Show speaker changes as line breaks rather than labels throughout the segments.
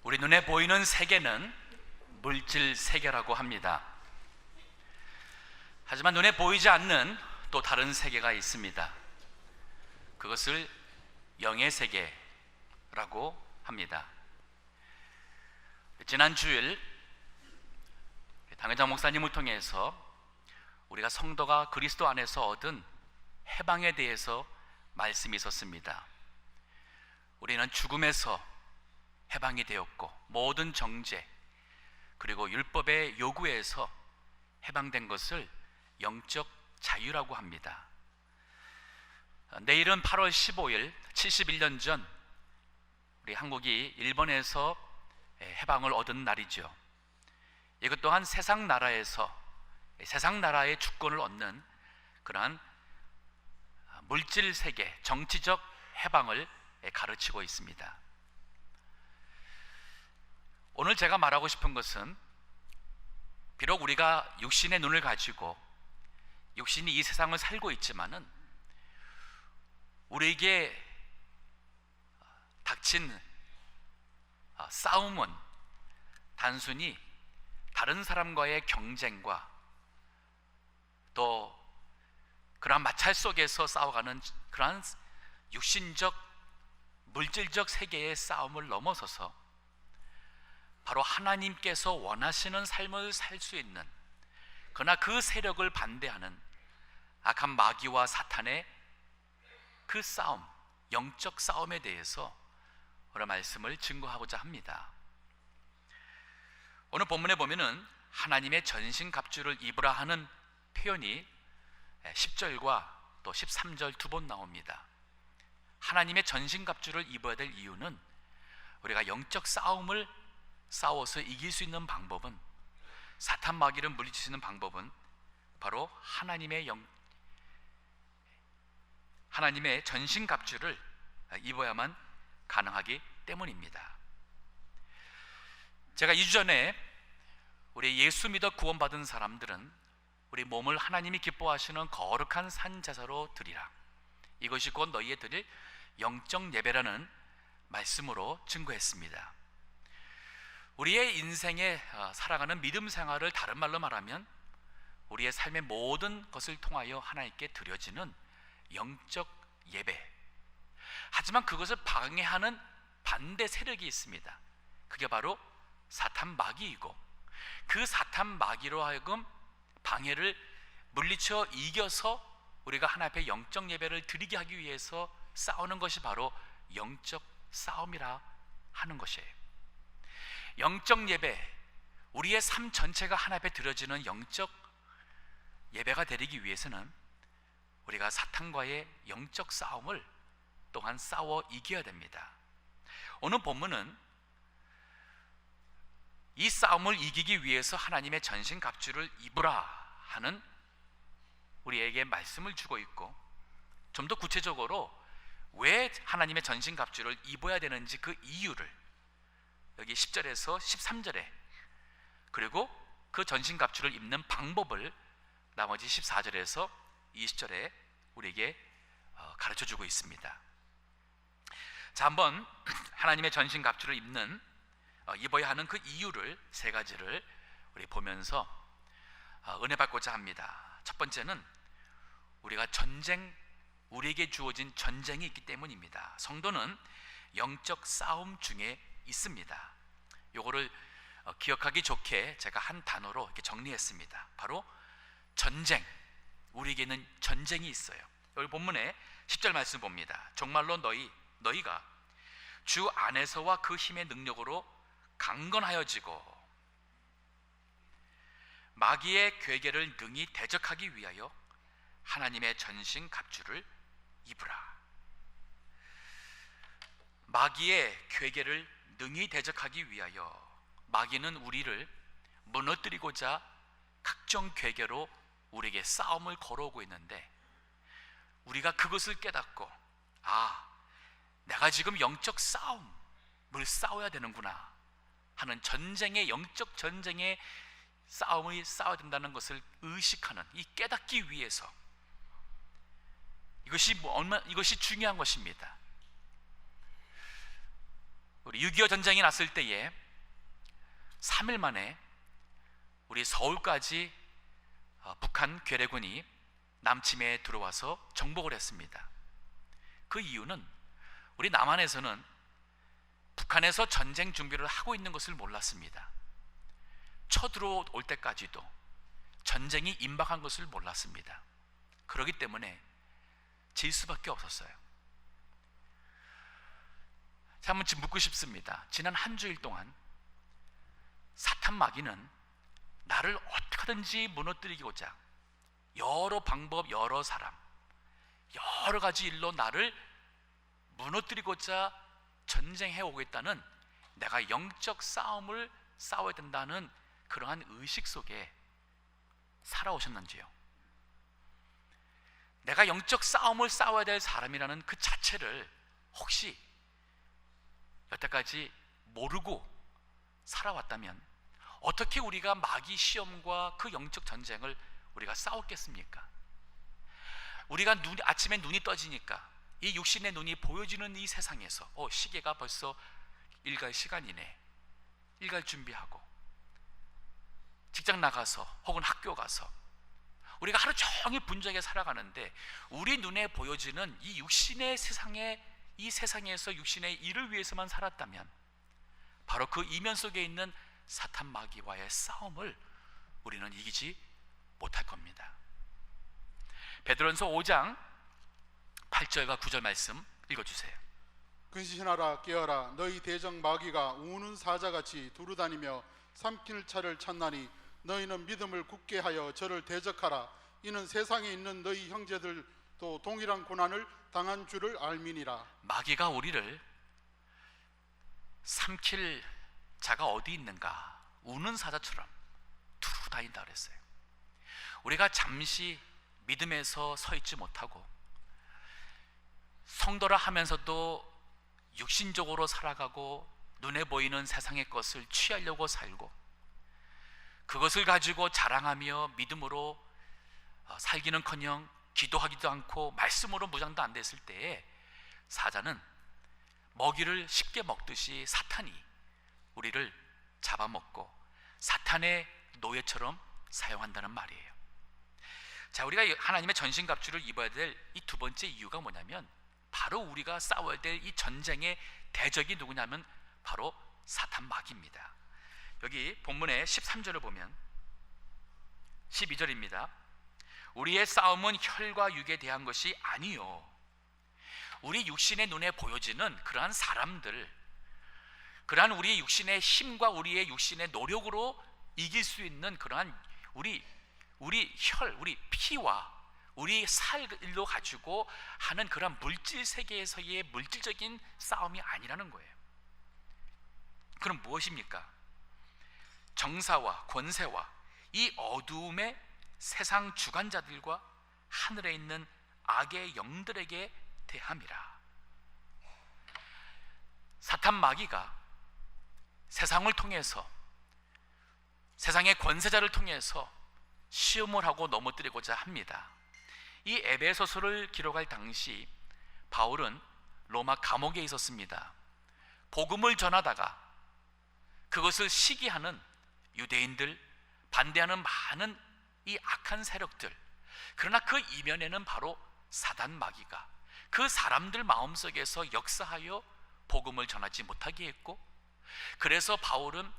우리 눈에 보이는 세계는 물질 세계라고 합니다. 하지만 눈에 보이지 않는 또 다른 세계가 있습니다. 그것을 영의 세계라고 합니다. 지난 주일 당회장 목사님을 통해서 우리가 성도가 그리스도 안에서 얻은 해방에 대해서 말씀이 있었습니다. 우리는 죽음에서 해방이 되었고 모든 정죄 그리고 율법의 요구에서 해방된 것을 영적 자유라고 합니다. 내일은 8월 15일 71년 전 우리 한국이 일본에서 해방을 얻은 날이죠. 이것 또한 세상 나라에서 세상 나라의 주권을 얻는 그러한 물질 세계, 정치적 해방을 가르치고 있습니다. 오늘 제가 말하고 싶은 것은 비록 우리가 육신의 눈을 가지고 육신이 이 세상을 살고 있지만은 우리에게 닥친 싸움은 단순히 다른 사람과의 경쟁과 또 그러한 마찰 속에서 싸워가는 그러한 육신적 물질적 세계의 싸움을 넘어서서 바로 하나님께서 원하시는 삶을 살 수 있는, 그러나 그 세력을 반대하는 악한 마귀와 사탄의 그 싸움, 영적 싸움에 대해서 오늘 말씀을 증거하고자 합니다. 오늘 본문에 보면은 하나님의 전신갑주를 입으라 하는 표현이 10절과 또 13절 두 번 나옵니다. 하나님의 전신갑주를 입어야 될 이유는 우리가 영적 싸움을 싸워서 이길 수 있는 방법은, 사탄 마귀를 물리칠 수 있는 방법은 바로 하나님의 전신갑주를 입어야만 가능하기 때문입니다. 제가 2주 전에 우리 예수 믿어 구원받은 사람들은 우리 몸을 하나님이 기뻐하시는 거룩한 산제사로 드리라, 이것이 곧 너희에 드릴 영적 예배라는 말씀으로 증거했습니다. 우리의 인생에 살아가는 믿음 생활을 다른 말로 말하면 우리의 삶의 모든 것을 통하여 하나님께 드려지는 영적 예배. 하지만 그것을 방해하는 반대 세력이 있습니다. 그게 바로 사탄 마귀이고, 그 사탄 마귀로 하여금 방해를 물리쳐 이겨서 우리가 하나님 앞에 영적 예배를 드리게 하기 위해서 싸우는 것이 바로 영적 싸움이라 하는 것이에요. 영적 예배, 우리의 삶 전체가 하나님 앞에 드려지는 영적 예배가 되기 위해서는 우리가 사탄과의 영적 싸움을 또한 싸워 이겨야 됩니다. 오늘 본문은 이 싸움을 이기기 위해서 하나님의 전신갑주를 입으라 하는 우리에게 말씀을 주고 있고, 좀 더 구체적으로 왜 하나님의 전신갑주를 입어야 되는지 그 이유를 여기 10절에서 13절에, 그리고 그 전신갑주를 입는 방법을 나머지 14절에서 20절에 우리에게 가르쳐주고 있습니다. 자, 한번 하나님의 전신갑주를 입어야 하는 그 이유를 세 가지를 우리 보면서 은혜 받고자 합니다. 첫 번째는 우리에게 주어진 전쟁이 있기 때문입니다. 성도는 영적 싸움 중에 있습니다. 요거를 기억하기 좋게 제가 한 단어로 이렇게 정리했습니다. 바로 전쟁. 우리에게는 전쟁이 있어요. 여기 본문에 10절 말씀 봅니다. 정말로 너희가 주 안에서와 그 힘의 능력으로 강건하여지고 마귀의 괴계를 능히 대적하기 위하여 하나님의 전신갑주를 입으라. 마귀의 괴계를 능히 대적하기 위하여, 마귀는 우리를 무너뜨리고자 각종 괴계로 우리에게 싸움을 걸어오고 있는데, 우리가 그것을 깨닫고 내가 지금 영적 싸움을 싸워야 되는구나 하는 전쟁의, 영적 전쟁의 싸움을 싸워야 된다는 것을 의식하는, 이 깨닫기 위해서 이것이 중요한 것입니다. 우리 6.25 전쟁이 났을 때에 3일 만에 우리 서울까지 북한 괴뢰군이 남침해에 들어와서 정복을 했습니다. 그 이유는 우리 남한에서는 북한에서 전쟁 준비를 하고 있는 것을 몰랐습니다. 쳐들어올 때까지도 전쟁이 임박한 것을 몰랐습니다. 그렇기 때문에 질 수밖에 없었어요. 자, 한번 묻고 싶습니다. 지난 한 주일 동안 사탄 마귀는 나를 어떻게 하든지 무너뜨리고자 여러 방법, 여러 사람, 여러 가지 일로 나를 무너뜨리고자 전쟁해 오겠다는, 내가 영적 싸움을 싸워야 된다는 그러한 의식 속에 살아오셨는지요? 내가 영적 싸움을 싸워야 될 사람이라는 그 자체를 혹시 여태까지 모르고 살아왔다면 어떻게 우리가 마귀 시험과 그 영적 전쟁을 우리가 싸웠겠습니까? 우리가 아침에 눈이 떠지니까 이 육신의 눈이 보여지는 이 세상에서 시계가 벌써 일갈 시간이네, 일갈 준비하고 직장 나가서 혹은 학교 가서 우리가 하루 종일 분주하게 살아가는데, 우리 눈에 보여지는 이 육신의 세상에, 이 세상에서 육신의 일을 위해서만 살았다면 바로 그 이면 속에 있는 사탄 마귀와의 싸움을 우리는 이기지 못할 겁니다. 베드로전서 5장 8절과 9절 말씀 읽어주세요.
근신하라, 깨어라. 너희 대적 마귀가 우는 사자같이 두루다니며 삼킬 차를 찾나니 너희는 믿음을 굳게 하여 저를 대적하라. 이는 세상에 있는 너희 형제들도 동일한 고난을 당한 줄을 알미니라.
마귀가 우리를 삼킬 자가 어디 있는가, 우는 사자처럼 두루다닌다 그랬어요. 우리가 잠시 믿음에서 서 있지 못하고 성도라 하면서도 육신적으로 살아가고 눈에 보이는 세상의 것을 취하려고 살고 그것을 가지고 자랑하며 믿음으로 살기는커녕 기도하기도 않고 말씀으로 무장도 안 됐을 때에 사자는 먹이를 쉽게 먹듯이 사탄이 우리를 잡아먹고 사탄의 노예처럼 사용한다는 말이에요. 자, 우리가 하나님의 전신갑주를 입어야 될 이 두 번째 이유가 뭐냐면, 바로 우리가 싸워야 될 이 전쟁의 대적이 누구냐면 바로 사탄 마귀입니다. 여기 본문의 13절을 보면 12절입니다. 우리의 싸움은 혈과 육에 대한 것이 아니요, 우리 육신의 눈에 보여지는 그러한 사람들, 그러한 우리의 육신의 힘과 우리의 육신의 노력으로 이길 수 있는 그러한 우리 혈, 우리 피와 우리 살로 가지고 하는 그런 물질 세계에서의 물질적인 싸움이 아니라는 거예요. 그럼 무엇입니까? 정사와 권세와 이 어두움의 세상 주관자들과 하늘에 있는 악의 영들에게 대함이라. 사탄 마귀가 세상을 통해서, 세상의 권세자를 통해서 시험을 하고 넘어뜨리고자 합니다. 이 에베소서를 기록할 당시 바울은 로마 감옥에 있었습니다. 복음을 전하다가 그것을 시기하는 유대인들, 반대하는 많은 이 악한 세력들, 그러나 그 이면에는 바로 사단 마귀가 그 사람들 마음속에서 역사하여 복음을 전하지 못하게 했고, 그래서 바울은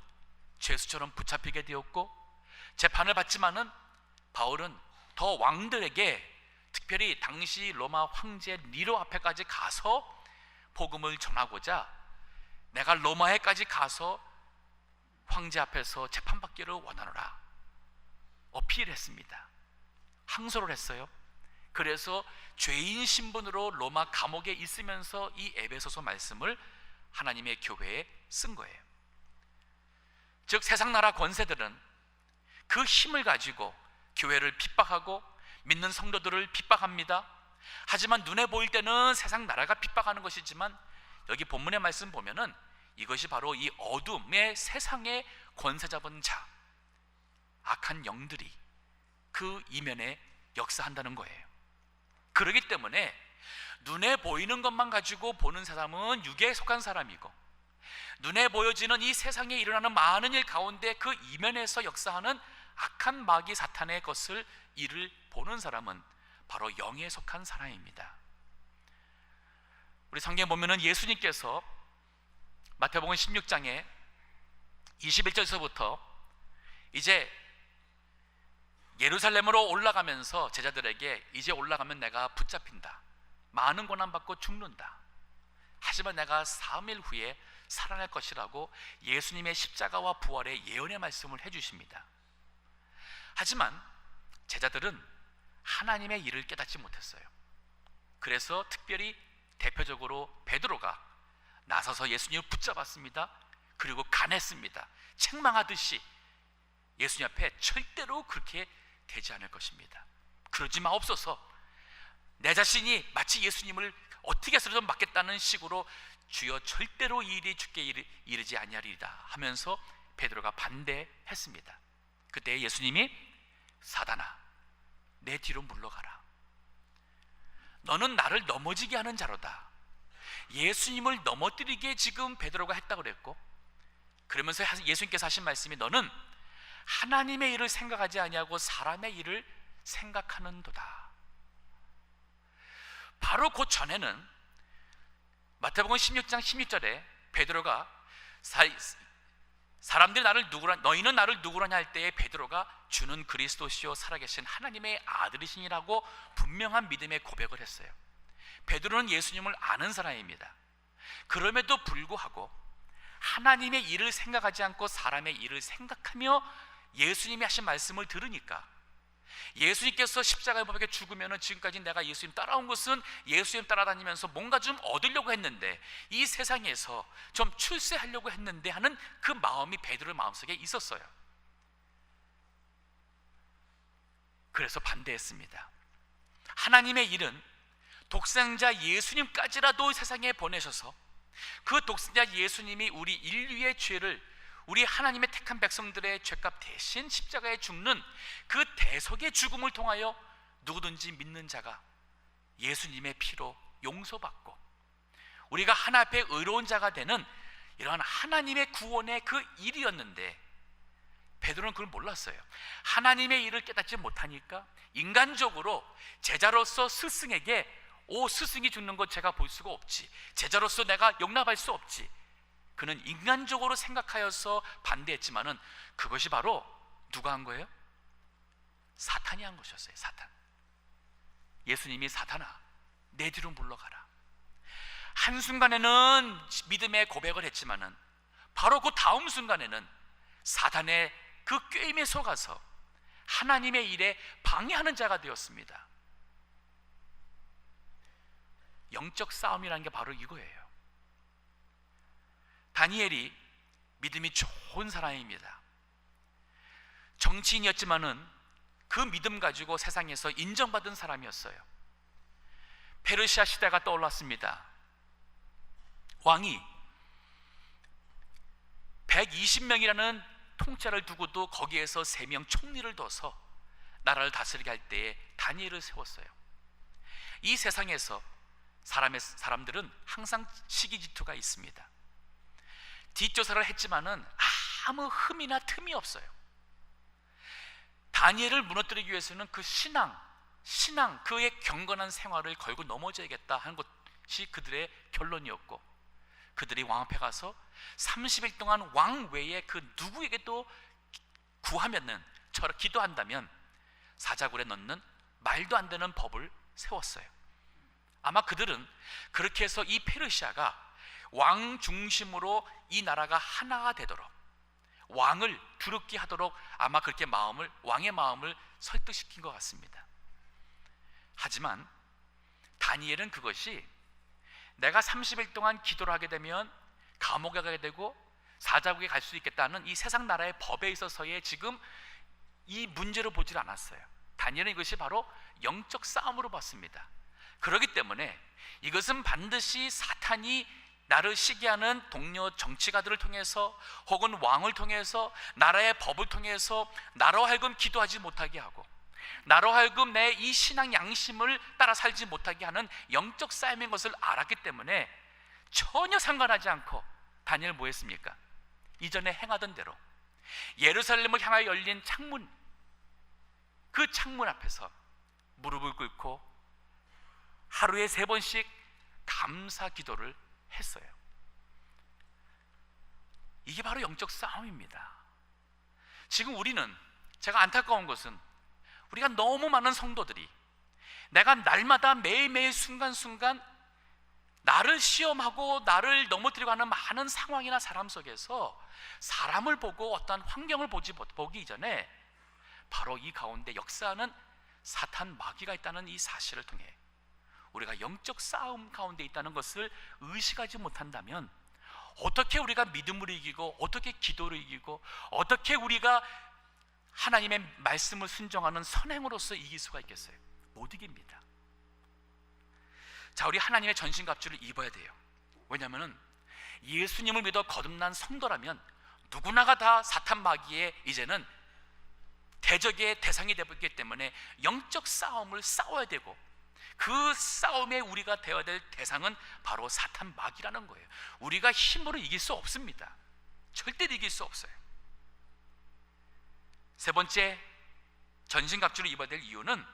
죄수처럼 붙잡히게 되었고, 재판을 받지만은 바울은 더 왕들에게, 특별히 당시 로마 황제 니로 앞에까지 가서 복음을 전하고자, 내가 로마에까지 가서 황제 앞에서 재판받기를 원하노라 어필했습니다. 항소를 했어요. 그래서 죄인 신분으로 로마 감옥에 있으면서 이 에베소서 말씀을 하나님의 교회에 쓴 거예요. 즉 세상 나라 권세들은 그 힘을 가지고 교회를 핍박하고 믿는 성도들을 핍박합니다. 하지만 눈에 보일 때는 세상 나라가 핍박하는 것이지만, 여기 본문의 말씀 보면은 이것이 바로 이 어둠의 세상의 권세 잡은 자, 악한 영들이 그 이면에 역사한다는 거예요. 그렇기 때문에 눈에 보이는 것만 가지고 보는 사람은 육에 속한 사람이고, 눈에 보여지는 이 세상에 일어나는 많은 일 가운데 그 이면에서 역사하는 악한 마귀 사탄의 것을 일을 보는 사람은 바로 영에 속한 사람입니다. 우리 성경에 보면은 예수님께서 마태복음 16장에 21절에서부터 이제 예루살렘으로 올라가면서 제자들에게 이제 올라가면 내가 붙잡힌다, 많은 고난받고 죽는다, 하지만 내가 3일 후에 살아날 것이라고 예수님의 십자가와 부활의 예언의 말씀을 해주십니다. 하지만 제자들은 하나님의 일을 깨닫지 못했어요. 그래서 특별히 대표적으로 베드로가 나서서 예수님을 붙잡았습니다. 그리고 간했습니다. 책망하듯이 예수님 앞에 절대로 그렇게 되지 않을 것입니다. 그러지 마옵소서. 내 자신이 마치 예수님을 어떻게 해서든 막겠다는 식으로 주여 절대로 이 일이 주께 이르지 아니하리이다 하면서 베드로가 반대했습니다. 그때 예수님이 사단아, 내 뒤로 물러가라. 너는 나를 넘어지게 하는 자로다. 예수님을 넘어뜨리게 지금 베드로가 했다고 그랬고, 그러면서 예수님께서 하신 말씀이 너는 하나님의 일을 생각하지 아니하고 사람의 일을 생각하는도다. 바로 그 전에는 마태복음 16장 16절에 베드로가 사람들이 너희는 나를 누구라냐 할 때에 베드로가 주는 그리스도시요 살아계신 하나님의 아들이시니라고 분명한 믿음의 고백을 했어요. 베드로는 예수님을 아는 사람입니다. 그럼에도 불구하고 하나님의 일을 생각하지 않고 사람의 일을 생각하며 예수님이 하신 말씀을 들으니까, 예수님께서 십자가에 못 박혀 죽으면 지금까지 내가 예수님 따라온 것은 예수님 따라다니면서 뭔가 좀 얻으려고 했는데, 이 세상에서 좀 출세하려고 했는데 하는 그 마음이 베드로의 마음속에 있었어요. 그래서 반대했습니다. 하나님의 일은 독생자 예수님까지라도 세상에 보내셔서 그 독생자 예수님이 우리 인류의 죄를, 우리 하나님의 택한 백성들의 죄값 대신 십자가에 죽는 그 대속의 죽음을 통하여 누구든지 믿는 자가 예수님의 피로 용서받고 우리가 하나 앞에 의로운 자가 되는 이러한 하나님의 구원의 그 일이었는데, 베드로는 그걸 몰랐어요. 하나님의 일을 깨닫지 못하니까 인간적으로 제자로서 스승에게 스승이 죽는 것 제가 볼 수가 없지, 제자로서 내가 용납할 수 없지, 그는 인간적으로 생각하여서 반대했지만은 그것이 바로 누가 한 거예요? 사탄이 한 것이었어요. 사탄. 예수님이 사탄아, 내 뒤로 물러가라. 한순간에는 믿음의 고백을 했지만은 바로 그 다음 순간에는 사탄의 그 꾀임에 속아서 하나님의 일에 방해하는 자가 되었습니다. 영적 싸움이라는 게 바로 이거예요. 다니엘이 믿음이 좋은 사람입니다. 정치인이었지만은 그 믿음 가지고 세상에서 인정받은 사람이었어요. 페르시아 시대가 떠올랐습니다. 왕이 120명이라는 통째를 두고도 거기에서 3명 총리를 둬서 나라를 다스리게 할 때에 다니엘을 세웠어요. 이 세상에서 사람들은 항상 시기 질투가 있습니다. 뒷조사를 했지만은 아무 흠이나 틈이 없어요. 다니엘을 무너뜨리기 위해서는 그 신앙, 그의 경건한 생활을 걸고 넘어져야겠다 하는 것이 그들의 결론이었고, 그들이 왕 앞에 가서 30일 동안 왕 외에 그 누구에게도 구하면은, 기도한다면 사자굴에 넣는 말도 안 되는 법을 세웠어요. 아마 그들은 그렇게 해서 이 페르시아가 왕 중심으로 이 나라가 하나가 되도록, 왕을 두렵게 하도록 아마 그렇게 왕의 마음을 설득시킨 것 같습니다. 하지만 다니엘은 그것이 내가 30일 동안 기도를 하게 되면 감옥에 가게 되고 사자국에 갈 수 있겠다는 이 세상 나라의 법에 있어서의 지금 이 문제로 보질 않았어요. 다니엘은 이것이 바로 영적 싸움으로 봤습니다. 그렇기 때문에 이것은 반드시 사탄이 나를 시기하는 동료 정치가들을 통해서 혹은 왕을 통해서 나라의 법을 통해서 나로 하여금 기도하지 못하게 하고 나로 하여금 내 이 신앙 양심을 따라 살지 못하게 하는 영적 싸움인 것을 알았기 때문에 전혀 상관하지 않고 다니엘 뭐 했습니까? 이전에 행하던 대로 예루살렘을 향하여 열린 창문, 그 창문 앞에서 무릎을 꿇고 하루에 3번씩 감사 기도를 했어요. 이게 바로 영적 싸움입니다. 지금 우리는, 제가 안타까운 것은 우리가 너무 많은 성도들이 내가 날마다 매일매일 순간순간 나를 시험하고 나를 넘어뜨리고 하는 많은 상황이나 사람 속에서 사람을 보고 어떠한 환경을 보기 이전에 바로 이 가운데 역사하는 사탄 마귀가 있다는 이 사실을 통해 우리가 영적 싸움 가운데 있다는 것을 의식하지 못한다면 어떻게 우리가 믿음을 이기고 어떻게 기도를 이기고 어떻게 우리가 하나님의 말씀을 순종하는 선행으로서 이길 수가 있겠어요? 못 이깁니다. 자, 우리 하나님의 전신갑주를 입어야 돼요. 왜냐하면 예수님을 믿어 거듭난 성도라면 누구나가 다 사탄 마귀의 이제는 대적의 대상이 되기 때문에 영적 싸움을 싸워야 되고, 그 싸움에 우리가 되어야 될 대상은 바로 사탄 마귀라는 거예요. 우리가 힘으로 이길 수 없습니다. 절대 이길 수 없어요. 세 번째, 전신갑주를 입어야 될 이유는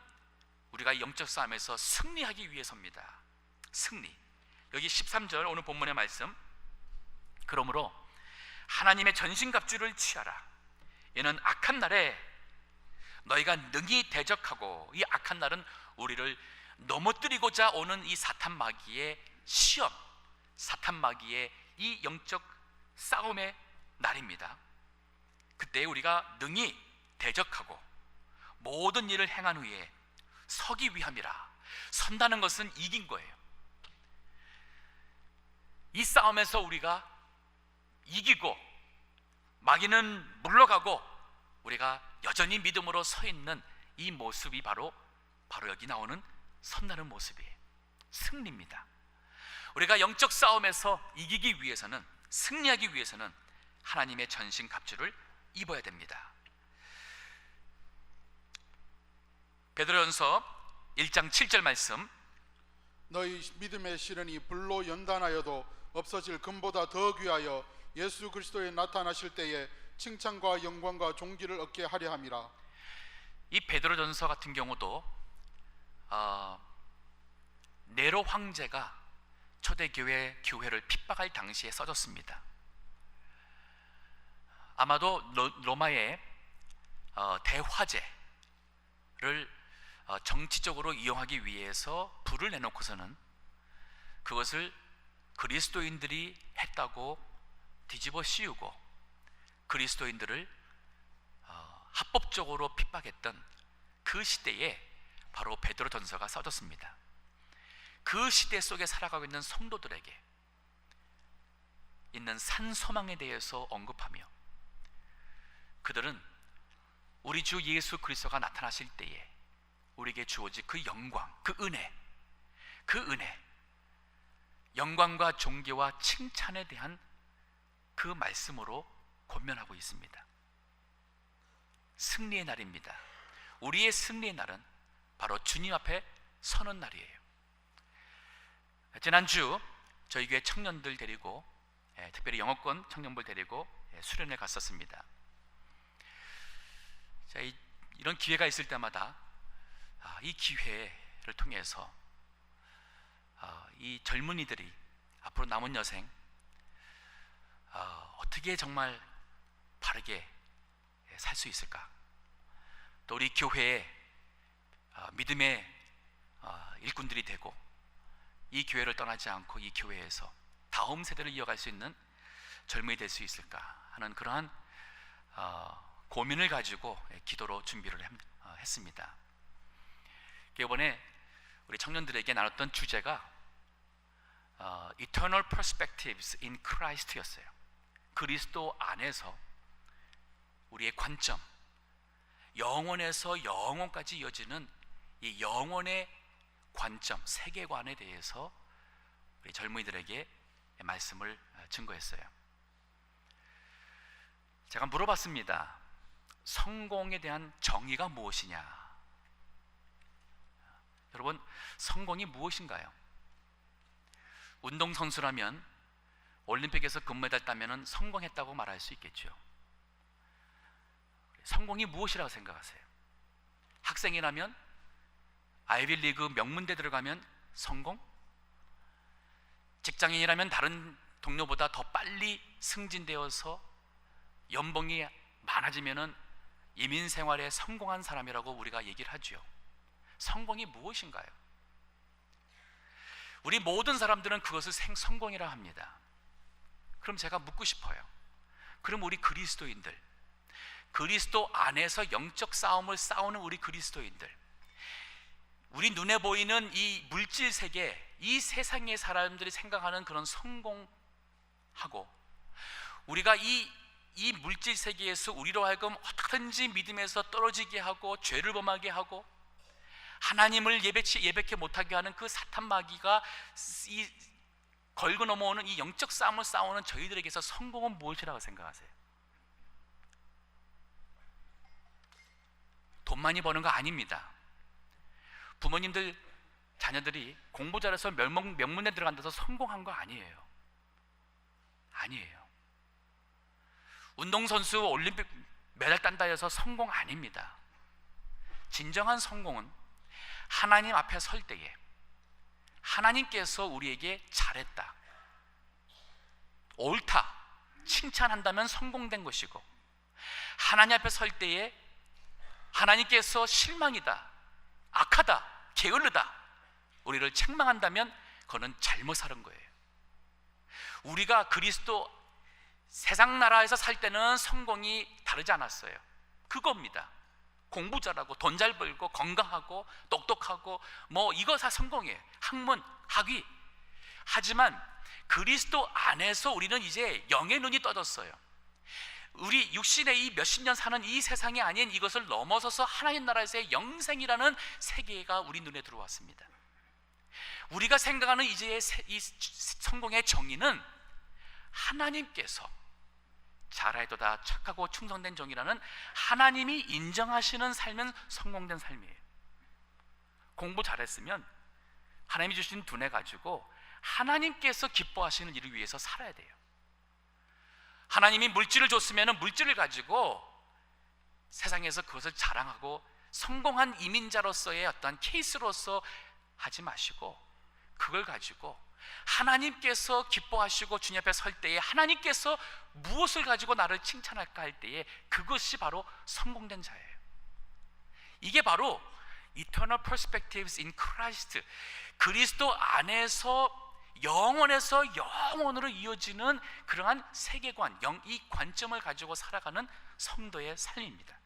우리가 영적 싸움에서 승리하기 위해서입니다. 승리. 여기 13절 오늘 본문의 말씀, 그러므로 하나님의 전신갑주를 취하라. 이는 악한 날에 너희가 능히 대적하고, 이 악한 날은 우리를 넘어뜨리고자 오는 이 사탄 마귀의 시험, 사탄 마귀의 이 영적 싸움의 날입니다. 그때 우리가 능히 대적하고 모든 일을 행한 후에 서기 위함이라. 선다는 것은 이긴 거예요. 이 싸움에서 우리가 이기고 마귀는 물러가고 우리가 여전히 믿음으로 서 있는 이 모습이 바로 여기 나오는 선다는 모습이에요. 승리입니다. 우리가 영적 싸움에서 이기기 위해서는, 승리하기 위해서는 하나님의 전신갑주를 입어야 됩니다. 베드로전서 1장 7절 말씀,
너희 믿음의 실현이 불로 연단하여도 없어질 금보다 더 귀하여 예수 그리스도에 나타나실 때에 칭찬과 영광과 존귀를 얻게 하려 함이라.
이 베드로전서 같은 경우도 네로 황제가 초대교회 교회를 핍박할 당시에 써졌습니다. 아마도 로마의 대화제를 정치적으로 이용하기 위해서 불을 내놓고서는 그것을 그리스도인들이 했다고 뒤집어 씌우고 그리스도인들을 합법적으로 핍박했던 그 시대에 바로 베드로전서가 써졌습니다. 그 시대 속에 살아가고 있는 성도들에게 있는 산소망에 대해서 언급하며, 그들은 우리 주 예수 그리스도가 나타나실 때에 우리에게 주어질 그 영광, 그 은혜, 영광과 존귀와 칭찬에 대한 그 말씀으로 권면하고 있습니다. 승리의 날입니다. 우리의 승리의 날은 바로 주님 앞에 서는 날이에요. 지난주 저희 교회 청년들 데리고, 특별히 영어권 청년들 데리고 수련회 갔었습니다. 자, 이런 기회가 있을 때마다 이 기회를 통해서 이 젊은이들이 앞으로 남은 여생 어떻게 정말 바르게 살 수 있을까, 또 우리 교회에 믿음의 일꾼들이 되고 이 교회를 떠나지 않고 이 교회에서 다음 세대를 이어갈 수 있는 젊은이 될 수 있을까 하는 그러한 고민을 가지고 기도로 준비를 했습니다. 이번에 우리 청년들에게 나눴던 주제가 Eternal Perspectives in Christ였어요. 그리스도 안에서 우리의 관점, 영원에서 영원까지 이어지는 이 영원의 관점, 세계관에 대해서 우리 젊은이들에게 말씀을 증거했어요. 제가 물어봤습니다. 성공에 대한 정의가 무엇이냐? 여러분, 성공이 무엇인가요? 운동선수라면 올림픽에서 금메달 따면은 성공했다고 말할 수 있겠죠. 성공이 무엇이라고 생각하세요? 학생이라면 아이비리그 명문대 들어가면 성공? 직장인이라면 다른 동료보다 더 빨리 승진되어서 연봉이 많아지면은 이민 생활에 성공한 사람이라고 우리가 얘기를 하죠. 성공이 무엇인가요? 우리 모든 사람들은 그것을 성공이라 합니다. 그럼 제가 묻고 싶어요. 그럼 우리 그리스도인들, 그리스도 안에서 영적 싸움을 싸우는 우리 그리스도인들, 우리 눈에 보이는 이 물질 세계, 이 세상의 사람들이 생각하는 그런 성공하고, 우리가 이 물질 세계에서 우리로 하여금 어떻게든지 믿음에서 떨어지게 하고 죄를 범하게 하고 하나님을 예배케 못하게 하는 그 사탄 마귀가 이 걸고 넘어오는 이 영적 싸움을 싸우는 저희들에게서 성공은 무엇이라고 생각하세요? 돈 많이 버는 거 아닙니다. 부모님들 자녀들이 공부 잘해서 명문에 들어간다서 성공한 거 아니에요. 아니에요. 운동선수 올림픽 메달 딴다 해서 성공 아닙니다. 진정한 성공은 하나님 앞에 설 때에 하나님께서 우리에게 잘했다, 옳다 칭찬한다면 성공된 것이고, 하나님 앞에 설 때에 하나님께서 실망이다, 악하다, 게을르다 우리를 책망한다면 그거는 잘못 살은 거예요. 우리가 그리스도 세상 나라에서 살 때는 성공이 다르지 않았어요. 그겁니다. 공부 잘하고 돈 잘 벌고 건강하고 똑똑하고 뭐 이거 다 성공이에요. 학문, 학위. 하지만 그리스도 안에서 우리는 이제 영의 눈이 떠졌어요. 우리 육신의 이 몇십 년 사는 이 세상이 아닌 이것을 넘어서서 하나님 나라에서의 영생이라는 세계가 우리 눈에 들어왔습니다. 우리가 생각하는 이제 이 성공의 정의는 하나님께서 잘하도다 착하고 충성된 종이라는 하나님이 인정하시는 삶은 성공된 삶이에요. 공부 잘했으면 하나님이 주신 두뇌 가지고 하나님께서 기뻐하시는 일을 위해서 살아야 돼요. 하나님이 물질을 줬으면 물질을 가지고 세상에서 그것을 자랑하고 성공한 이민자로서의 어떤 케이스로서 하지 마시고, 그걸 가지고 하나님께서 기뻐하시고 주님 앞에 설 때에 하나님께서 무엇을 가지고 나를 칭찬할까 할 때에 그것이 바로 성공된 자예요. 이게 바로 Eternal Perspectives in Christ, 그리스도 안에서 영원에서 영원으로 이어지는 그러한 세계관, 이 관점을 가지고 살아가는 성도의 삶입니다.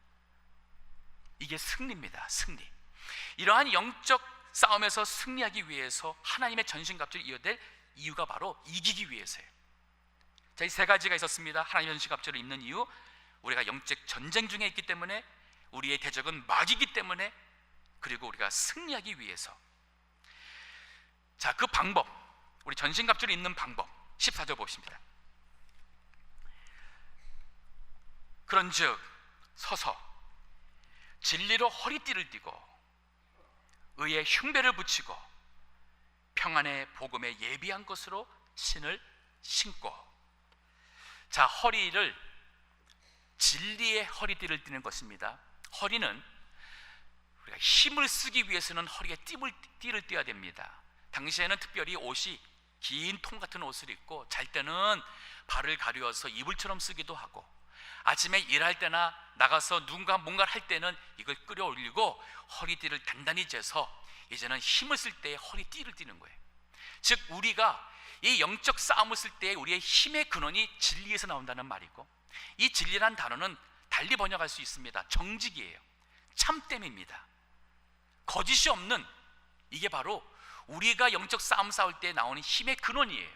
이게 승리입니다. 승리. 이러한 영적 싸움에서 승리하기 위해서 하나님의 전신갑주를 이어댈 이유가 바로 이기기 위해서예요. 자, 이 세 가지가 있었습니다. 하나님의 전신갑주를 입는 이유, 우리가 영적 전쟁 중에 있기 때문에, 우리의 대적은 마귀이기 때문에, 그리고 우리가 승리하기 위해서. 자, 그 방법, 우리 전신갑주를 입는 방법 14절 보십니다. 그런즉 서서 진리로 허리띠를 띠고 의의 흉배를 붙이고 평안의 복음에 예비한 것으로 신을 신고. 자, 허리를 진리의 허리띠를 띠는 것입니다. 허리는 우리가 힘을 쓰기 위해서는 허리에 띠를 띠어야 됩니다. 당시에는 특별히 옷이 긴 통 같은 옷을 입고 잘 때는 발을 가려서 이불처럼 쓰기도 하고, 아침에 일할 때나 나가서 누군가 뭔가를 할 때는 이걸 끌어올리고 허리띠를 단단히 재서 이제는 힘을 쓸 때 허리띠를 띠는 거예요. 즉 우리가 이 영적 싸움을 쓸 때 우리의 힘의 근원이 진리에서 나온다는 말이고, 이 진리란 단어는 달리 번역할 수 있습니다. 정직이에요. 참됨입니다. 거짓이 없는, 이게 바로 우리가 영적 싸움 싸울 때 나오는 힘의 근원이에요.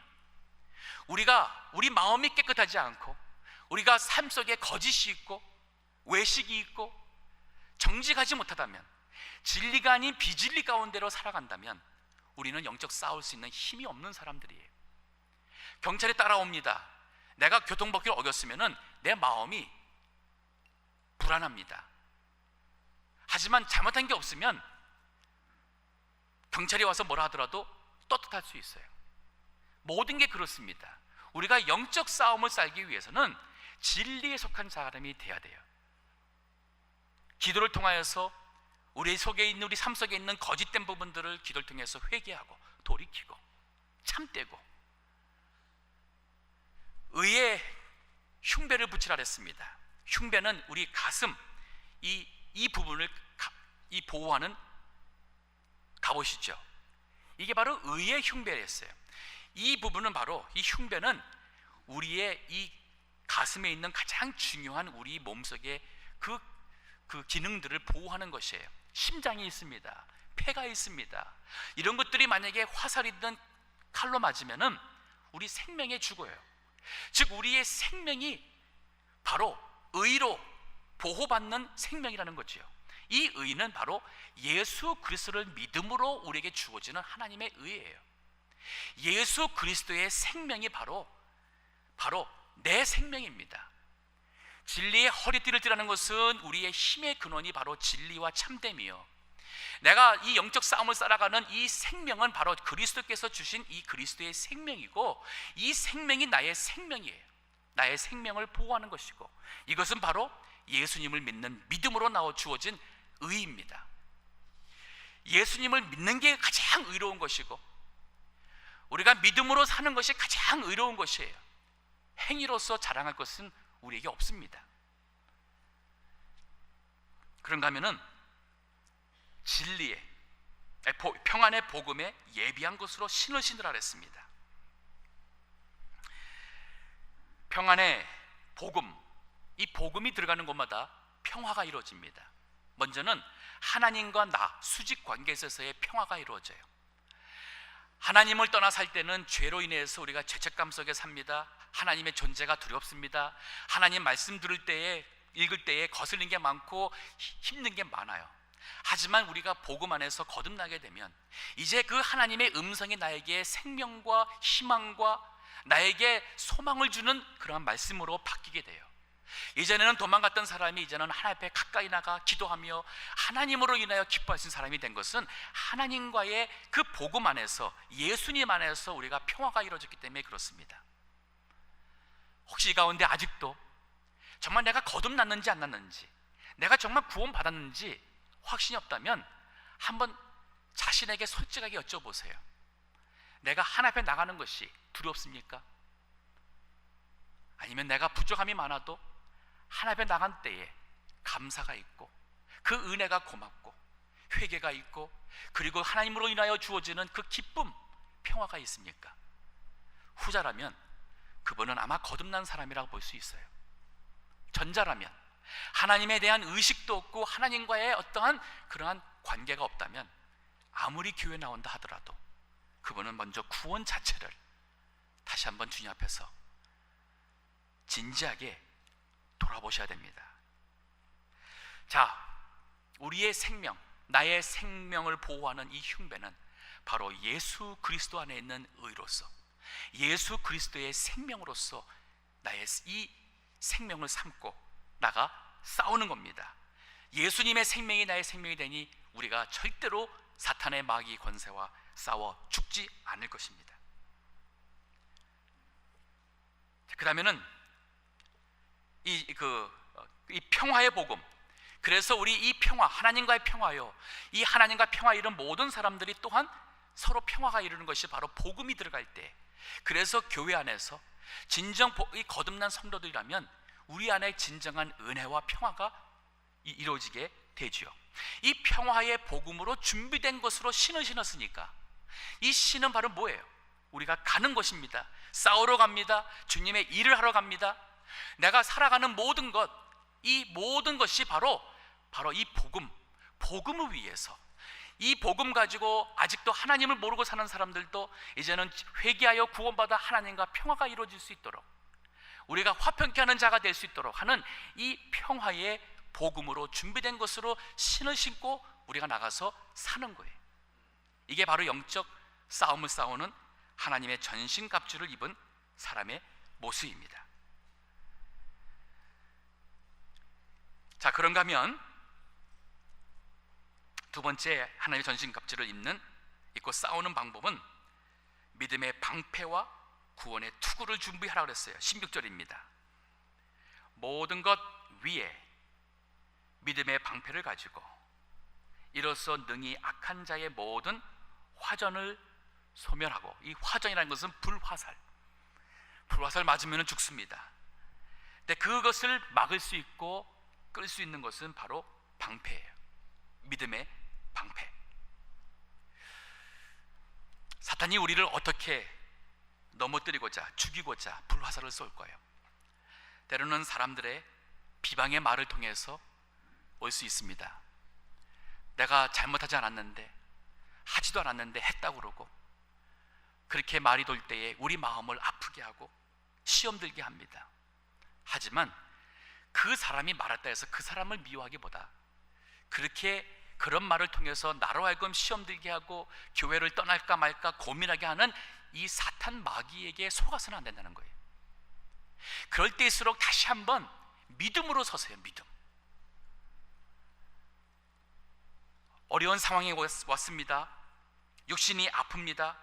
우리 마음이 깨끗하지 않고, 우리가 삶 속에 거짓이 있고 외식이 있고 정직하지 못하다면, 진리가 아닌 비진리 가운데로 살아간다면 우리는 영적 싸울 수 있는 힘이 없는 사람들이에요. 경찰이 따라옵니다. 내가 교통법규를 어겼으면 내 마음이 불안합니다. 하지만 잘못한 게 없으면 경찰이 와서 뭐라 하더라도 떳떳할 수 있어요. 모든 게 그렇습니다. 우리가 영적 싸움을 살기 위해서는 진리에 속한 사람이 돼야 돼요. 기도를 통하여서 우리 속에 있는, 우리 삶 속에 있는 거짓된 부분들을 기도를 통해서 회개하고 돌이키고 참되고 의에 흉배를 붙이라 그랬습니다. 흉배는 우리 가슴, 이 부분을 보호하는 갑옷이죠. 이게 바로 의의 흉배였어요. 이 부분은 바로, 이 흉배는 우리의 이 가슴에 있는 가장 중요한 우리 몸속의 그 기능들을 보호하는 것이에요. 심장이 있습니다. 폐가 있습니다. 이런 것들이 만약에 화살이든 칼로 맞으면은 우리 생명에 죽어요. 즉 우리의 생명이 바로 의로 보호받는 생명이라는 거지요. 이 의는 바로 예수 그리스도를 믿음으로 우리에게 주어지는 하나님의 의예요. 예수 그리스도의 생명이 바로 내 생명입니다. 진리의 허리띠를 띠라는 것은 우리의 힘의 근원이 바로 진리와 참됨이요, 내가 이 영적 싸움을 살아가는 이 생명은 바로 그리스도께서 주신 이 그리스도의 생명이고, 이 생명이 나의 생명이에요. 나의 생명을 보호하는 것이고, 이것은 바로 예수님을 믿는 믿음으로 나와 주어진 의입니다. 예수님을 믿는 게 가장 의로운 것이고, 우리가 믿음으로 사는 것이 가장 의로운 것이에요. 행위로서 자랑할 것은 우리에게 없습니다. 그런가 하면은 진리의 평안의 복음에 예비한 것으로 신으시느라 그랬습니다. 평안의 복음, 이 복음이 들어가는 곳마다 평화가 이루어집니다. 먼저는 하나님과 나, 수직 관계에 있어서의 평화가 이루어져요. 하나님을 떠나 살 때는 죄로 인해서 우리가 죄책감 속에 삽니다. 하나님의 존재가 두렵습니다. 하나님 말씀 들을 때에, 읽을 때에 거슬린 게 많고 힘든 게 많아요. 하지만 우리가 복음 안에서 거듭나게 되면 이제 그 하나님의 음성이 나에게 생명과 희망과 나에게 소망을 주는 그러한 말씀으로 바뀌게 돼요. 이전에는 도망갔던 사람이 이제는 하나님 앞에 가까이 나가 기도하며 하나님으로 인하여 기뻐하신 사람이 된 것은 하나님과의 그 복음 안에서, 예수님 안에서 우리가 평화가 이루어졌기 때문에 그렇습니다. 혹시 이 가운데 아직도 정말 내가 거듭났는지 안 났는지, 내가 정말 구원받았는지 확신이 없다면 한번 자신에게 솔직하게 여쭤보세요. 내가 하나님 앞에 나가는 것이 두렵습니까? 아니면 내가 부족함이 많아도 하나님 앞에 나간 때에 감사가 있고 그 은혜가 고맙고 회개가 있고 그리고 하나님으로 인하여 주어지는 그 기쁨, 평화가 있습니까? 후자라면 그분은 아마 거듭난 사람이라고 볼 수 있어요. 전자라면 하나님에 대한 의식도 없고 하나님과의 어떠한 그러한 관계가 없다면 아무리 교회 나온다 하더라도 그분은 먼저 구원 자체를 다시 한번 주님 앞에서 진지하게 돌아보셔야 됩니다. 자, 우리의 생명, 나의 생명을 보호하는 이 흉배는 바로 예수 그리스도 안에 있는 의로서, 예수 그리스도의 생명으로서 나의 이 생명을 삼고 나가 싸우는 겁니다. 예수님의 생명이 나의 생명이 되니 우리가 절대로 사탄의 마귀 권세와 싸워 죽지 않을 것입니다. 그러면은 이 평화의 복음, 그래서 우리 이 평화, 하나님과의 평화요, 이 하나님과 평화 이룬 모든 사람들이 또한 서로 평화가 이루는 것이 바로 복음이 들어갈 때, 그래서 교회 안에서 진정 이 거듭난 성도들이라면 우리 안에 진정한 은혜와 평화가 이루어지게 되지요. 이 평화의 복음으로 준비된 것으로 신을 신었으니까 이 신은 바로 뭐예요? 우리가 가는 것입니다. 싸우러 갑니다. 주님의 일을 하러 갑니다. 내가 살아가는 모든 것, 이 모든 것이 바로 이 복음을 위해서, 이 복음 가지고 아직도 하나님을 모르고 사는 사람들도 이제는 회개하여 구원받아 하나님과 평화가 이루어질 수 있도록, 우리가 화평케 하는 자가 될 수 있도록 하는 이 평화의 복음으로 준비된 것으로 신을 신고 우리가 나가서 사는 거예요. 이게 바로 영적 싸움을 싸우는 하나님의 전신갑주를 입은 사람의 모습입니다. 자, 그런가 하면 두 번째 하나님의 전신갑주를 입고 싸우는 방법은 믿음의 방패와 구원의 투구를 준비하라 그랬어요. 16절입니다. 모든 것 위에 믿음의 방패를 가지고 이로써 능히 악한 자의 모든 화전을 소멸하고, 이 화전이라는 것은 불화살 맞으면 죽습니다. 근데 그것을 막을 수 있고 끌 수 있는 것은 바로 방패예요. 믿음의 방패. 사탄이 우리를 어떻게 넘어뜨리고자, 죽이고자 불화살을 쏠 거예요. 때로는 사람들의 비방의 말을 통해서 올 수 있습니다. 내가 잘못하지 않았는데, 하지도 않았는데 했다고 그러고, 그렇게 말이 돌 때에 우리 마음을 아프게 하고 시험 들게 합니다. 하지만 그 사람이 말했다 해서 그 사람을 미워하기보다, 그런 말을 통해서 나로 하여금 시험 들게 하고 교회를 떠날까 말까 고민하게 하는 이 사탄 마귀에게 속아서는 안 된다는 거예요. 그럴 때일수록 다시 한번 믿음으로 서세요. 믿음. 어려운 상황이 왔습니다. 육신이 아픕니다.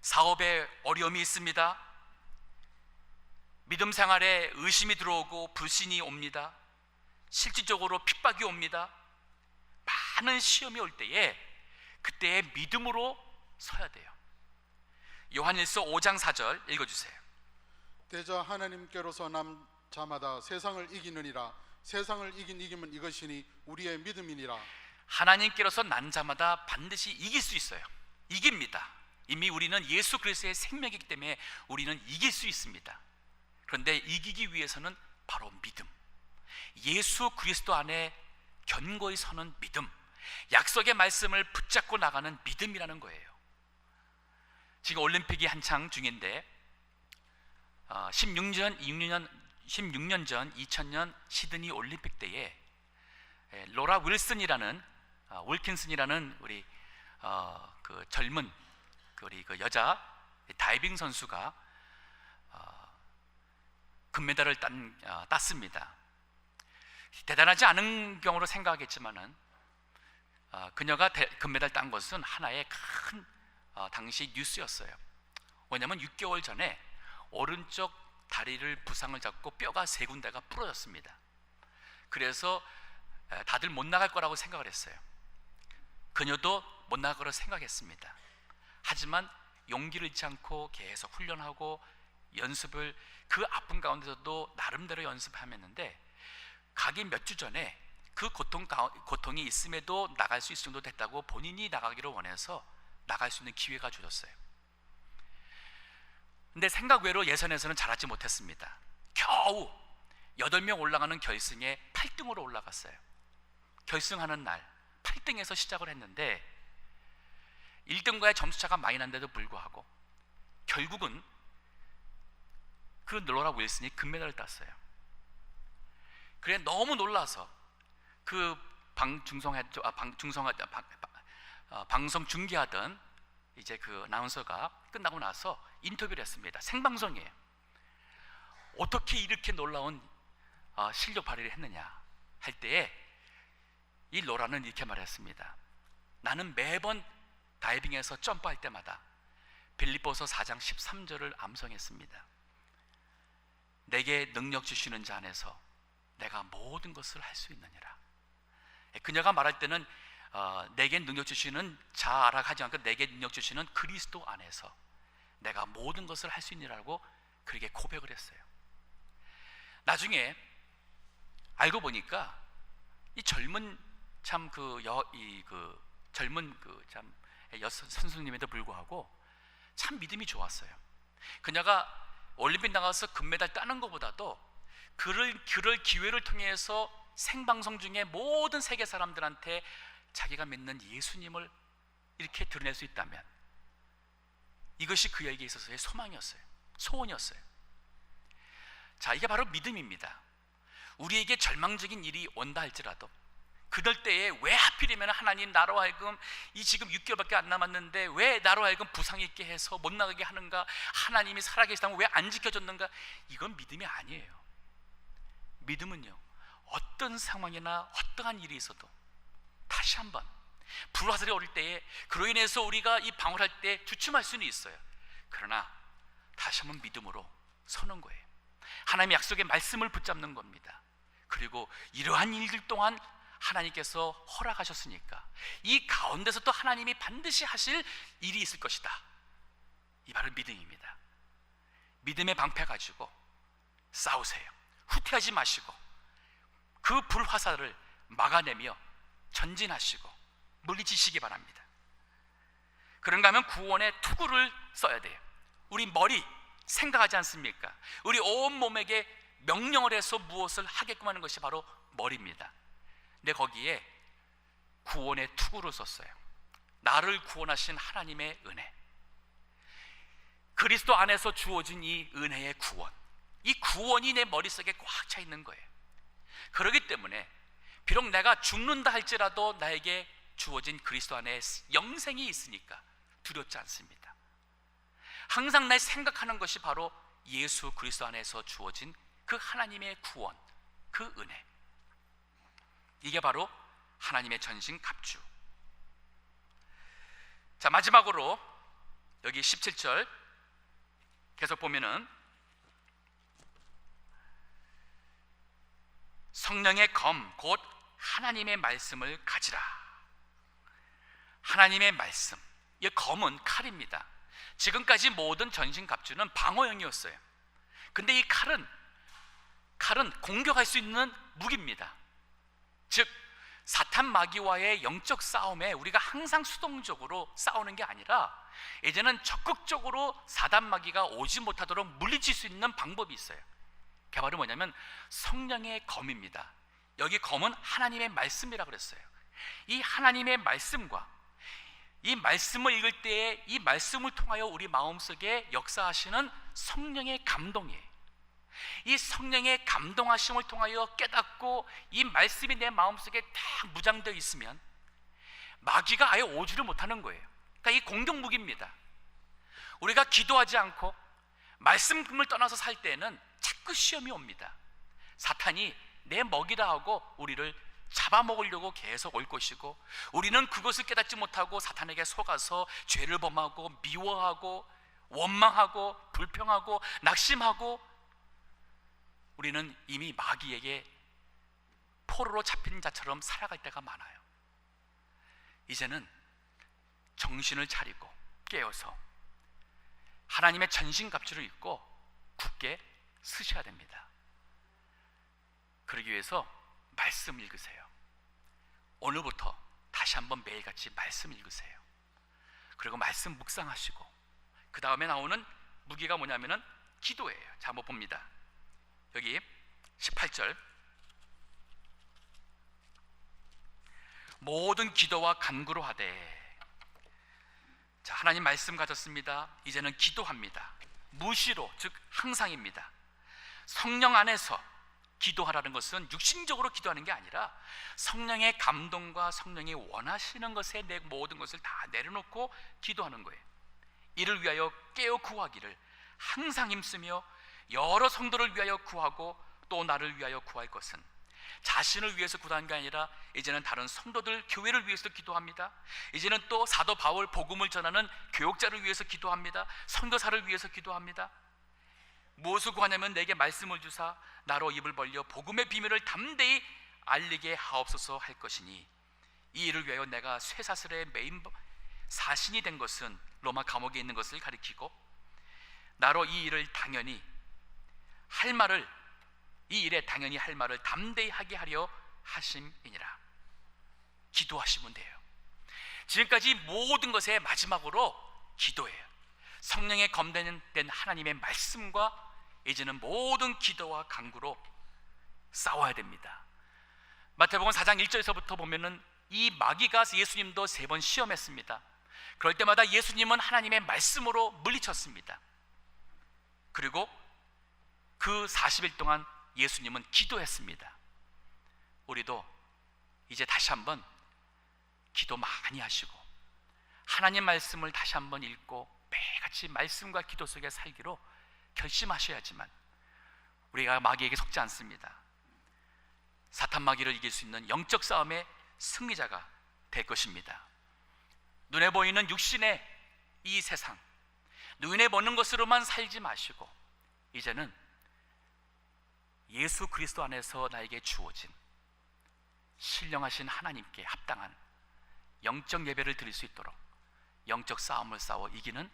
사업에 어려움이 있습니다. 믿음 생활에 의심이 들어오고 불신이 옵니다. 실질적으로 핍박이 옵니다. 많은 시험이 올 때에 그때의 믿음으로 서야 돼요. 요한일서 5장 4절 읽어주세요.
대저 하나님께로서 난 자마다 세상을 이기느니라. 세상을 이김은 이것이니 우리의 믿음이니라.
하나님께로서 난 자마다 반드시 이길 수 있어요. 이깁니다. 이미 우리는 예수 그리스도의 생명이기 때문에 우리는 이길 수 있습니다. 그런데 이기기 위해서는 바로 믿음, 예수 그리스도 안에 견고히 서는 믿음, 약속의 말씀을 붙잡고 나가는 믿음이라는 거예요. 지금 올림픽이 한창 중인데 16년 전 2000년 시드니 올림픽 때에 로라 윌킨슨이라는 우리 그 젊은 우리 그 여자 다이빙 선수가 금메달을 땄습니다. 대단하지 않은 경우로 생각하겠지만은 그녀가 금메달 딴 것은 하나의 큰 당시 뉴스였어요. 왜냐하면 6개월 전에 오른쪽 다리를 부상을 잡고 뼈가 3군데가 부러졌습니다. 그래서 다들 못 나갈 거라고 생각을 했어요. 그녀도 못 나갈 거라고 생각했습니다. 하지만 용기를 잃지 않고 계속 훈련하고 연습을, 그 아픈 가운데서도 나름대로 연습하면는데 가기 몇 주 전에 그 고통이 있음에도 나갈 수 있을 정도 됐다고 본인이 나가기를 원해서 나갈 수 있는 기회가 주어졌어요. 근데 생각 외로 예선에서는 잘하지 못했습니다. 겨우 8명 올라가는 결승에 8등으로 올라갔어요. 결승하는 날 8등에서 시작을 했는데 1등과의 점수차가 많이 난데도 불구하고 결국은 그 로라 윌슨이 금메달을 땄어요. 그래 너무 놀라서 그 방송 중계하던 이제 그 아나운서가 끝나고 나서 인터뷰를 했습니다. 생방송이에요. 어떻게 이렇게 놀라운 실력 발휘를 했느냐 할 때에 이 로라는 이렇게 말했습니다. 나는 매번 다이빙에서 점프할 때마다 빌립보서 4장 13절을 암송했습니다. 내게 능력 주시는 자 안에서 내가 모든 것을 할 수 있느니라. 그녀가 말할 때는 내게 능력 주시는 자라 하지 않고 내게 능력 주시는 그리스도 안에서 내가 모든 것을 할 수 있느라고 그렇게 고백을 했어요. 나중에 알고 보니까 이 젊은 선수님에도 불구하고 참 믿음이 좋았어요. 그녀가 올림픽 나가서 금메달 따는 것보다도 그럴 기회를 통해서 생방송 중에 모든 세계 사람들한테 자기가 믿는 예수님을 이렇게 드러낼 수 있다면 이것이 그에게 있어서의 소망이었어요. 소원이었어요. 자, 이게 바로 믿음입니다. 우리에게 절망적인 일이 온다 할지라도 그럴 때에 왜 하필이면 하나님 나로 하여금 이 지금 6개월밖에 안 남았는데 왜 나로 하여금 부상이 있게 해서 못 나가게 하는가, 하나님이 살아계시다면 왜 안 지켜줬는가, 이건 믿음이 아니에요. 믿음은요, 어떤 상황이나 어떠한 일이 있어도 다시 한번 불화살이 오를 때에 그로 인해서 우리가 이 방울할 때 주춤할 수는 있어요. 그러나 다시 한번 믿음으로 서는 거예요. 하나님의 약속의 말씀을 붙잡는 겁니다. 그리고 이러한 일들 동안 하나님께서 허락하셨으니까 이 가운데서 또 하나님이 반드시 하실 일이 있을 것이다. 이 바로 믿음입니다. 믿음의 방패 가지고 싸우세요. 후퇴하지 마시고 그 불화살을 막아내며 전진하시고 물리치시기 바랍니다. 그런가 하면 구원의 투구를 써야 돼요. 우리 머리 생각하지 않습니까? 우리 온 몸에게 명령을 해서 무엇을 하게끔 하는 것이 바로 머리입니다. 근데 거기에 구원의 투구를 썼어요. 나를 구원하신 하나님의 은혜, 그리스도 안에서 주어진 이 은혜의 구원, 이 구원이 내 머릿속에 꽉 차 있는 거예요. 그렇기 때문에 비록 내가 죽는다 할지라도 나에게 주어진 그리스도 안에 영생이 있으니까 두렵지 않습니다. 항상 날 생각하는 것이 바로 예수 그리스도 안에서 주어진 그 하나님의 구원, 그 은혜, 이게 바로 하나님의 전신갑주. 자, 마지막으로 여기 17절 계속 보면은 성령의 검 곧 하나님의 말씀을 가지라. 하나님의 말씀, 이 검은 칼입니다. 지금까지 모든 전신갑주는 방어용이었어요. 근데 이 칼은 공격할 수 있는 무기입니다. 즉 사탄 마귀와의 영적 싸움에 우리가 항상 수동적으로 싸우는 게 아니라 이제는 적극적으로 사단 마귀가 오지 못하도록 물리칠 수 있는 방법이 있어요. 그게 바로 뭐냐면 성령의 검입니다. 여기 검은 하나님의 말씀이라고 그랬어요. 이 하나님의 말씀과 이 말씀을 읽을 때에 이 말씀을 통하여 우리 마음속에 역사하시는 성령의 감동이에요. 이 성령의 감동하심을 통하여 깨닫고 이 말씀이 내 마음속에 딱 무장되어 있으면 마귀가 아예 오지를 못하는 거예요. 그러니까 이 공격 무기입니다. 우리가 기도하지 않고 말씀을 떠나서 살 때는 자꾸 시험이 옵니다. 사탄이 내 먹이라 하고 우리를 잡아먹으려고 계속 올 것이고, 우리는 그것을 깨닫지 못하고 사탄에게 속아서 죄를 범하고 미워하고 원망하고 불평하고 낙심하고, 우리는 이미 마귀에게 포로로 잡힌 자처럼 살아갈 때가 많아요. 이제는 정신을 차리고 깨어서 하나님의 전신갑주를 입고 굳게 서셔야 됩니다. 그러기 위해서 말씀 읽으세요. 오늘부터 다시 한번 매일같이 말씀 읽으세요. 그리고 말씀 묵상하시고 그 다음에 나오는 무기가 뭐냐면은 기도예요. 자, 한번 봅니다. 여기 18절, 모든 기도와 간구로 하되. 자, 하나님 말씀 가졌습니다. 이제는 기도합니다. 무시로, 즉 항상입니다. 성령 안에서 기도하라는 것은 육신적으로 기도하는 게 아니라 성령의 감동과 성령이 원하시는 것에 내 모든 것을 다 내려놓고 기도하는 거예요. 이를 위하여 깨어 구하기를 항상 힘쓰며 여러 성도를 위하여 구하고 또 나를 위하여 구할 것은, 자신을 위해서 구하는 게 아니라 이제는 다른 성도들, 교회를 위해서 기도합니다. 이제는 또 사도 바울 복음을 전하는 교역자를 위해서 기도합니다. 선교사를 위해서 기도합니다. 무엇을 구하냐면 내게 말씀을 주사 나로 입을 벌려 복음의 비밀을 담대히 알리게 하옵소서 할 것이니, 이 일을 위하여 내가 쇠사슬에 매인 사신이 된 것은 로마 감옥에 있는 것을 가리키고, 나로 이 일을 당연히 할 말을, 이 일에 당연히 할 말을 담대히 하게 하려 하심이니라. 기도하시면 돼요. 지금까지 모든 것의 마지막으로 기도예요. 성령의 검된 하나님의 말씀과 이제는 모든 기도와 간구로 싸워야 됩니다. 마태복음 4장 1절에서부터 보면은 이 마귀가 예수님도 3번 시험했습니다. 그럴 때마다 예수님은 하나님의 말씀으로 물리쳤습니다. 그리고 그 40일 동안 예수님은 기도했습니다. 우리도 이제 다시 한번 기도 많이 하시고 하나님 말씀을 다시 한번 읽고 매일같이 말씀과 기도 속에 살기로 결심하셔야지만 우리가 마귀에게 속지 않습니다. 사탄 마귀를 이길 수 있는 영적 싸움의 승리자가 될 것입니다. 눈에 보이는 육신의 이 세상, 눈에 보는 것으로만 살지 마시고 이제는 예수 그리스도 안에서 나에게 주어진 신령하신 하나님께 합당한 영적 예배를 드릴 수 있도록 영적 싸움을 싸워 이기는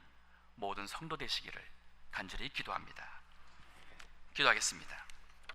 모든 성도 되시기를 간절히 기도합니다. 기도하겠습니다.